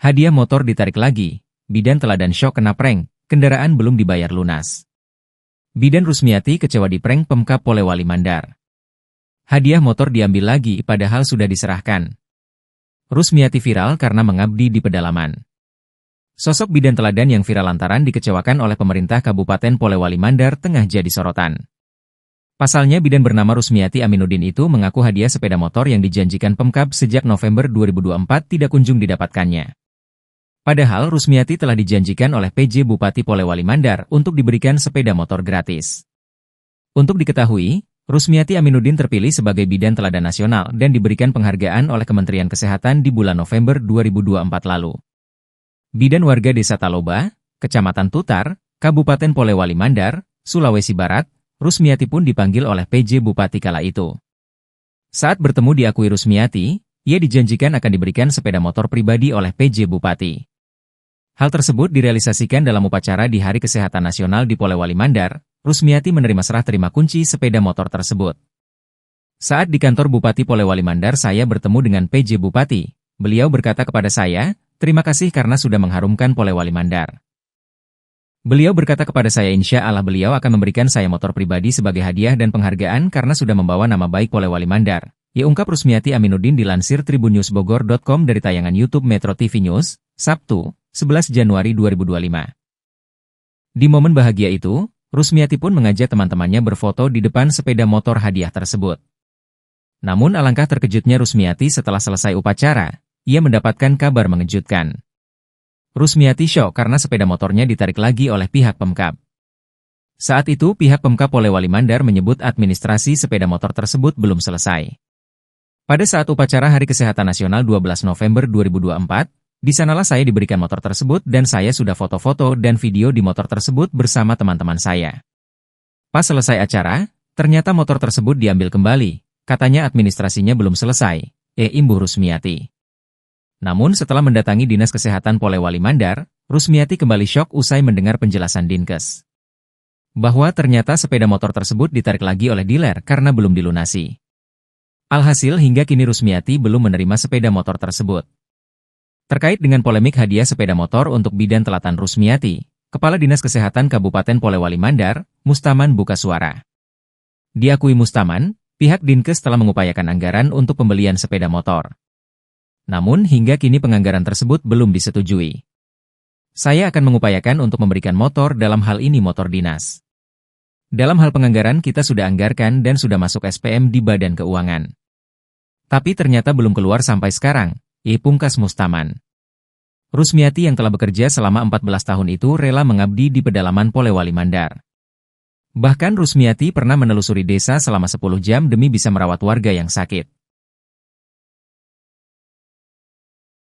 Hadiah motor ditarik lagi, bidan teladan syok kena prank, kendaraan belum dibayar lunas. Bidan Rusmiati kecewa di prank Pemkab Polewali Mandar. Hadiah motor diambil lagi padahal sudah diserahkan. Rusmiati viral karena mengabdi di pedalaman. Sosok bidan teladan yang viral lantaran dikecewakan oleh pemerintah Kabupaten Polewali Mandar tengah jadi sorotan. Pasalnya bidan bernama Rusmiati Aminuddin itu mengaku hadiah sepeda motor yang dijanjikan Pemkab sejak November 2024 tidak kunjung didapatkannya. Padahal Rusmiati telah dijanjikan oleh PJ Bupati Polewali Mandar untuk diberikan sepeda motor gratis. Untuk diketahui, Rusmiati Aminuddin terpilih sebagai bidan teladan nasional dan diberikan penghargaan oleh Kementerian Kesehatan di bulan November 2024 lalu. Bidan warga Desa Taloba, Kecamatan Tutar, Kabupaten Polewali Mandar, Sulawesi Barat, Rusmiati pun dipanggil oleh PJ Bupati kala itu. Saat bertemu diakui Rusmiati, ia dijanjikan akan diberikan sepeda motor pribadi oleh PJ Bupati. Hal tersebut direalisasikan dalam upacara di Hari Kesehatan Nasional di Polewali Mandar. Rusmiati menerima serah terima kunci sepeda motor tersebut. Saat di kantor Bupati Polewali Mandar saya bertemu dengan PJ Bupati. Beliau berkata kepada saya, terima kasih karena sudah mengharumkan Polewali Mandar. Beliau berkata kepada saya insya Allah beliau akan memberikan saya motor pribadi sebagai hadiah dan penghargaan karena sudah membawa nama baik Polewali Mandar. Ya ungkap Rusmiati Aminuddin dilansir tribunnewsbogor.com dari tayangan YouTube Metro TV News, Sabtu, 11 Januari 2025. Di momen bahagia itu, Rusmiati pun mengajak teman-temannya berfoto di depan sepeda motor hadiah tersebut. Namun alangkah terkejutnya Rusmiati setelah selesai upacara, ia mendapatkan kabar mengejutkan. Rusmiati syok karena sepeda motornya ditarik lagi oleh pihak Pemkab. Saat itu pihak Pemkab Polewali Mandar menyebut administrasi sepeda motor tersebut belum selesai. Pada saat upacara Hari Kesehatan Nasional 12 November 2024, di sanalah saya diberikan motor tersebut dan saya sudah foto-foto dan video di motor tersebut bersama teman-teman saya. Pas selesai acara, ternyata motor tersebut diambil kembali, katanya administrasinya belum selesai, imbuh Rusmiati. Namun setelah mendatangi Dinas Kesehatan Polewali Mandar, Rusmiati kembali syok usai mendengar penjelasan Dinkes. Bahwa ternyata sepeda motor tersebut ditarik lagi oleh dealer karena belum dilunasi. Alhasil hingga kini Rusmiati belum menerima sepeda motor tersebut. Terkait dengan polemik hadiah sepeda motor untuk bidan telatan Rusmiati, Kepala Dinas Kesehatan Kabupaten Polewali Mandar, Mustaman buka suara. Diakui Mustaman, pihak Dinkes telah mengupayakan anggaran untuk pembelian sepeda motor. Namun hingga kini penganggaran tersebut belum disetujui. Saya akan mengupayakan untuk memberikan motor dalam hal ini motor dinas. Dalam hal penganggaran kita sudah anggarkan dan sudah masuk SPM di Badan Keuangan. Tapi ternyata belum keluar sampai sekarang, pungkas Mustaman. Rusmiati yang telah bekerja selama 14 tahun itu rela mengabdi di pedalaman Polewali Mandar. Bahkan Rusmiati pernah menelusuri desa selama 10 jam demi bisa merawat warga yang sakit.